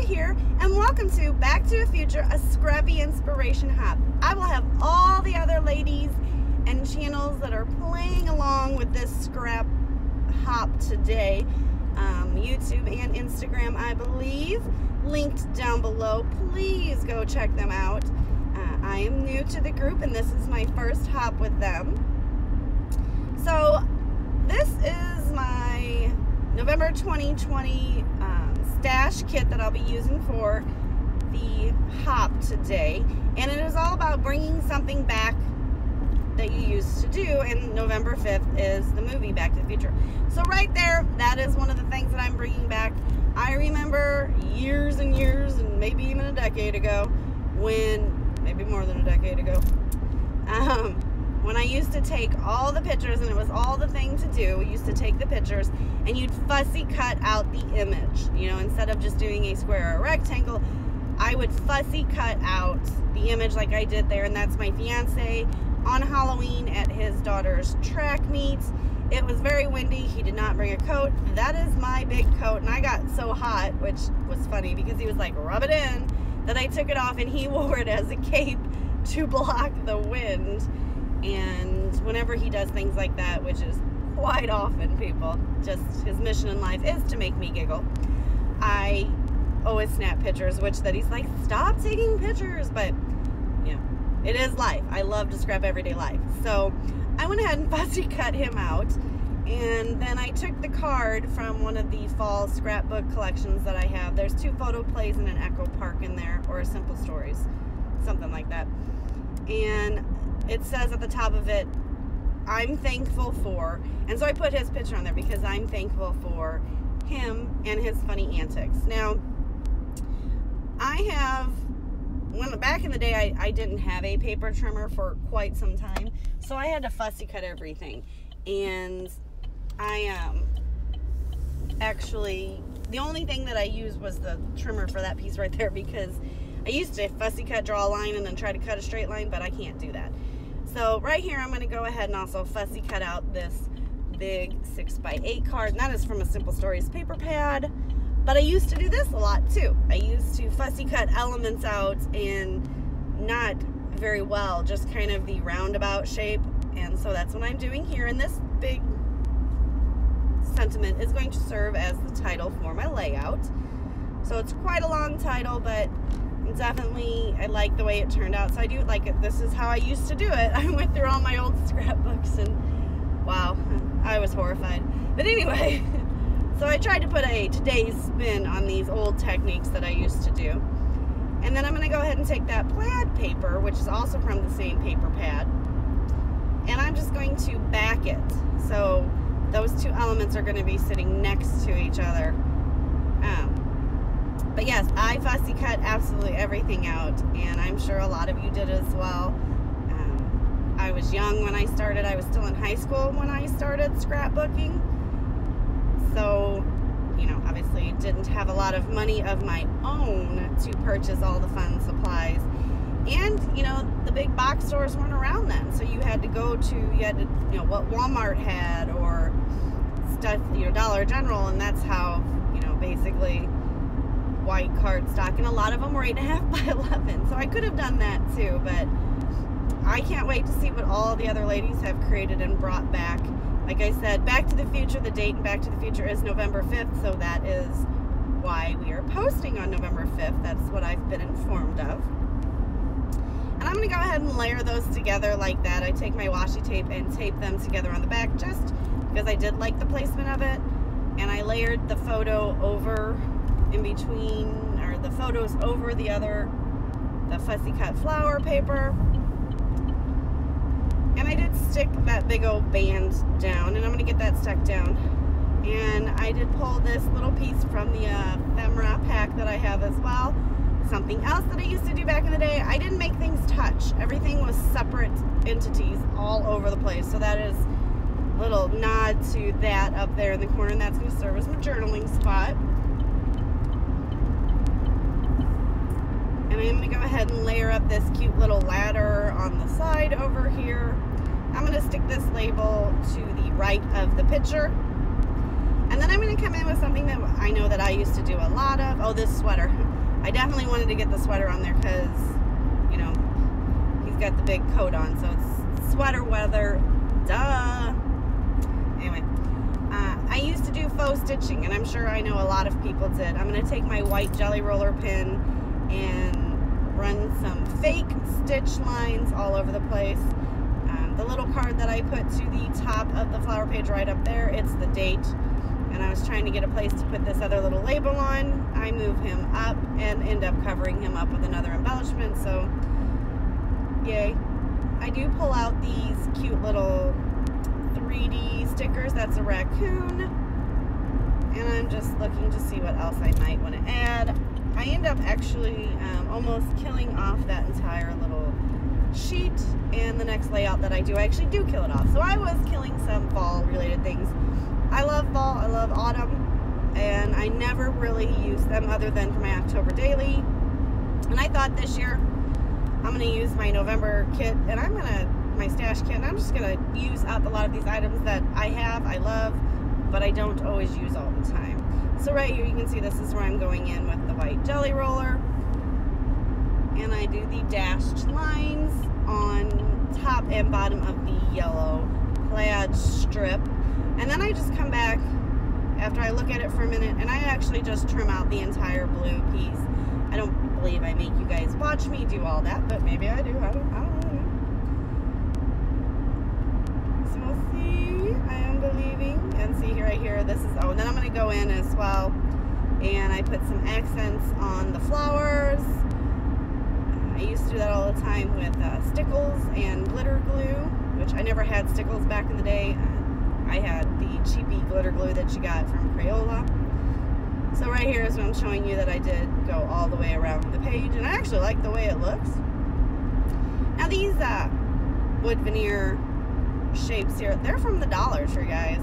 here, and welcome to Back to the Future, a Scrappy Inspiration Hop. I will have all the other ladies and channels that are playing along with this scrap hop today, YouTube and Instagram, I believe, linked down below. Please go check them out. I am new to the group, and this is my first hop with them. So this is my November 2020 stash kit that I'll be using for the hop today, and it is all about bringing something back that you used to do, and November 5th is the movie Back to the Future. So right there, that is one of the things that I'm bringing back. I remember years and years, and maybe even a decade ago, maybe more than a decade ago, when I used to take all the pictures, and it was all the thing to do. We used to take the pictures and you'd fussy cut out the image. You know, instead of just doing a square or a rectangle, I would fussy cut out the image like I did there. And that's my fiance on Halloween at his daughter's track meet. It was very windy. He did not bring a coat. That is my big coat, and I got so hot, which was funny because he was like, rub it in, that I took it off and he wore it as a cape to block the wind. And whenever he does things like that, which is quite often, people, just his mission in life is to make me giggle, I always snap pictures, which that he's like, stop taking pictures, but you know, it is life. I love to scrap everyday life. So I went ahead and fussy cut him out, and then I took the card from one of the fall scrapbook collections that I have. There's 2 photo plays and an echo park in there, or simple stories, something like that. And it says at the top of it, I'm thankful for, and so I put his picture on there because I'm thankful for him and his funny antics. Now, back in the day, I didn't have a paper trimmer for quite some time, so I had to fussy cut everything. And actually, the only thing that I used was the trimmer for that piece right there, because I used to fussy cut, draw a line, and then try to cut a straight line, but I can't do that. So right here, I'm going to go ahead and also fussy cut out this big 6x8 card, and that is from a Simple Stories paper pad. But I used to do this a lot too. I used to fussy cut elements out, and not very well, just kind of the roundabout shape. And so that's what I'm doing here, and this big sentiment is going to serve as the title for my layout. So it's quite a long title, but definitely I like the way it turned out, so I do like it. This is how I used to do it. I went through all my old scrapbooks, and wow, I was horrified. But anyway, so I tried to put a today's spin on these old techniques that I used to do. And then I'm going to go ahead and take that plaid paper, which is also from the same paper pad, and I'm just going to back it. So those 2 elements are going to be sitting next to each other. But yes, I fussy cut absolutely everything out, and I'm sure a lot of you did as well. I was young when I started. I was still in high school when I started scrapbooking. So, you know, obviously didn't have a lot of money of my own to purchase all the fun supplies. And, you know, the big box stores weren't around then. So you had to go to, you know, what Walmart had, or stuff, you know, Dollar General, and that's how, you know, basically white cardstock, and a lot of them were 8.5 by 11. So I could have done that too, but I can't wait to see what all the other ladies have created and brought back. Like I said, Back to the Future, the date in Back to the Future is November 5th, so that is why we are posting on November 5th. That's what I've been informed of. And I'm going to go ahead and layer those together like that. I take my washi tape and tape them together on the back just because I did like the placement of it. And I layered the photo over in between, or the photos over the fussy cut flower paper. And I did stick that big old band down, and I'm going to get that stuck down. And I did pull this little piece from the ephemera pack that I have as well. Something else that I used to do back in the day, I didn't make things touch. Everything was separate entities all over the place. So that is a little nod to that up there in the corner, and that's going to serve as my journaling spot. And I'm going to go ahead and layer up this cute little ladder on the side over here. I'm going to stick this label to the right of the picture. And then I'm going to come in with something that I know that I used to do a lot of. Oh, this sweater. I definitely wanted to get the sweater on there because, you know, he's got the big coat on, so it's sweater weather. Duh. Anyway, I used to do faux stitching, and I'm sure I know a lot of people did. I'm going to take my white jelly roller pin and run some fake stitch lines all over the place. The little card that I put to the top of the flower page right up there, it's the date. And I was trying to get a place to put this other little label on. I move him up and end up covering him up with another embellishment, so yay. I do pull out these cute little 3D stickers. That's a raccoon. And I'm just looking to see what else I might want to add. I end up actually almost killing off that entire little sheet, and the next layout that I actually do kill it off. So I was killing some fall related things. I love fall, I love autumn, and I never really use them other than for my October daily. And I thought this year I'm going to use my November kit, and my stash kit, and I'm just going to use up a lot of these items that I have, I love, but I don't always use all the time. So right here you can see this is where I'm going in with the white jelly roller. And I do the dashed lines on top and bottom of the yellow plaid strip. And then I just come back after I look at it for a minute, and I actually just trim out the entire blue piece. I don't believe I make you guys watch me do all that, but maybe I do. I don't really know. So we'll see. I am believing. And see here, right here, this is, oh, and then I'm going to go in as well, and I put some accents on the flowers. I used to do that all the time with stickles and glitter glue, which I never had stickles back in the day. I had the cheapy glitter glue that you got from Crayola. So right here is when I'm showing you that I did go all the way around the page, and I actually like the way it looks. Now these wood veneer shapes here, they're from the Dollar Tree, guys.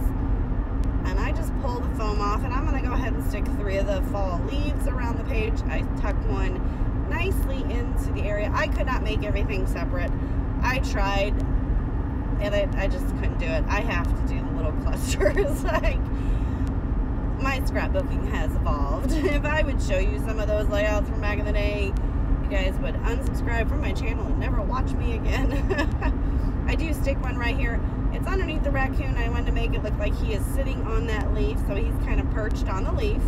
And I just pull the foam off, and I'm going to go ahead and stick 3 of the fall leaves around the page. I tuck one nicely into the area. I could not make everything separate. I tried, and I just couldn't do it. I have to do the little clusters. Like, my scrapbooking has evolved. If I would show you some of those layouts from back in the day, you guys would unsubscribe from my channel and never watch me again. I do stick one right here. It's underneath the raccoon. I wanted to make it look like he is sitting on that leaf, so he's kind of perched on the leaf.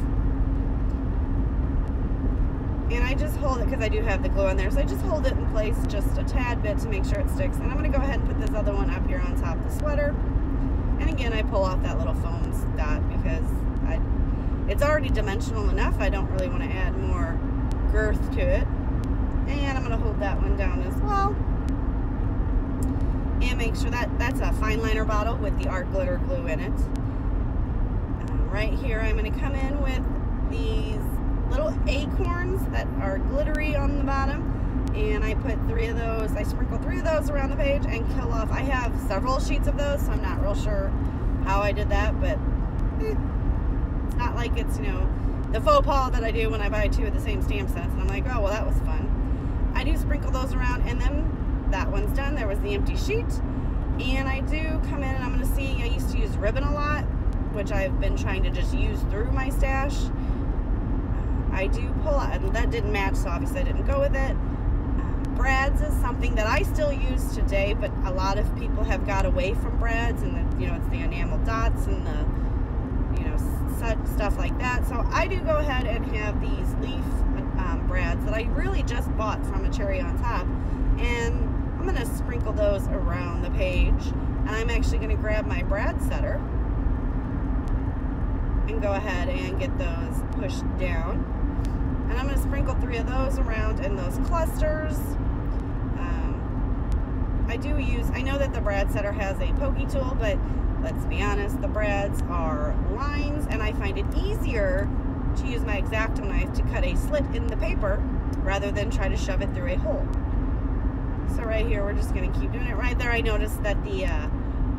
And I just hold it because I do have the glue on there, so I just hold it in place just a tad bit to make sure it sticks. And I'm going to go ahead and put this other one up here on top of the sweater. And again, I pull off that little foam dot because it's already dimensional enough. I don't really want to add more girth to it. And I'm going to hold that one down as well. And make sure that's a fine liner bottle with the art glitter glue in it. Right here, I'm going to come in with these little acorns that are glittery on the bottom, and I put 3 of those. I sprinkle 3 of those around the page and kill off. I have several sheets of those, so I'm not real sure how I did that, but it's not like it's, you know, the faux pas that I do when I buy 2 of the same stamp sets, and I'm like, oh, well, that was fun. I do sprinkle those around, and then that one's done. There was the empty sheet, and I do come in, and I'm going to see, I used to use ribbon a lot, which I've been trying to just use through my stash. I do pull out, and that didn't match, so obviously I didn't go with it. Brads is something that I still use today, but a lot of people have got away from brads, and the, you know, it's the enamel dots and the, you know, such stuff like that. So I do go ahead and have these leaf brads that I really just bought from a cherry on top, and I'm going to sprinkle those around the page. And I'm actually going to grab my brad setter and go ahead and get those pushed down. And I'm going to sprinkle 3 of those around in those clusters. I know that the brad setter has a pokey tool, but let's be honest, the brads are lines, and I find it easier to use my X-Acto knife to cut a slit in the paper rather than try to shove it through a hole. So right here, we're just going to keep doing it. Right there, I noticed that the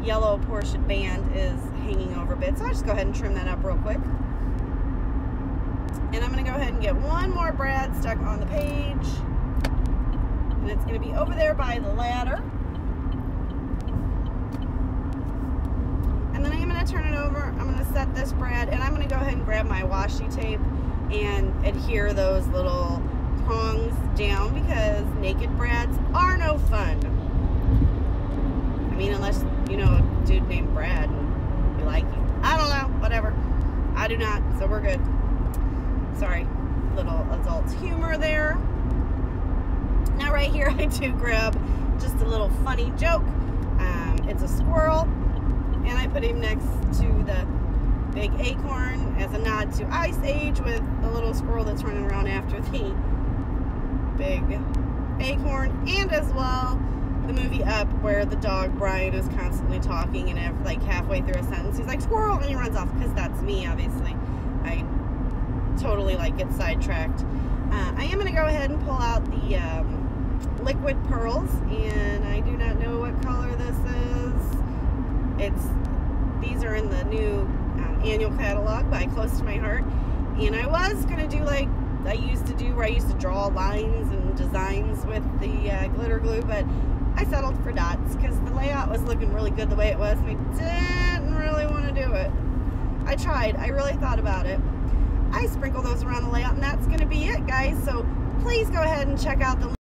yellow portion band is hanging over a bit, so I'll just go ahead and trim that up real quick. And I'm going to go ahead and get one more brad stuck on the page. And it's going to be over there by the ladder. And then I'm going going to turn it over. I'm going to set this brad, and I'm going to go ahead and grab my washi tape and adhere those little prongs down, because naked brads are no fun. I mean, unless you know a dude named Brad and you like him. I don't know, whatever. I do not, so we're good. Sorry, little adult humor there. Now right here I do grab just a little funny joke. It's a squirrel, and I put him next to the big acorn as a nod to Ice Age, with the little squirrel that's running around after the big acorn, and as well the movie Up, where the dog Brian is constantly talking, and like halfway through a sentence he's like, squirrel, and he runs off, because that's me, obviously. I totally like get sidetracked. I am going to go ahead and pull out the liquid pearls, and I do not know what color this is. These are in the new annual catalog by Close to My Heart, and I was going to do like I used to do, where I used to draw lines and designs with the glitter glue, but I settled for dots because the layout was looking really good the way it was, and I didn't really want to do it. I tried. I really thought about it. I sprinkle those around the layout, and that's going to be it, guys. So please go ahead and check out the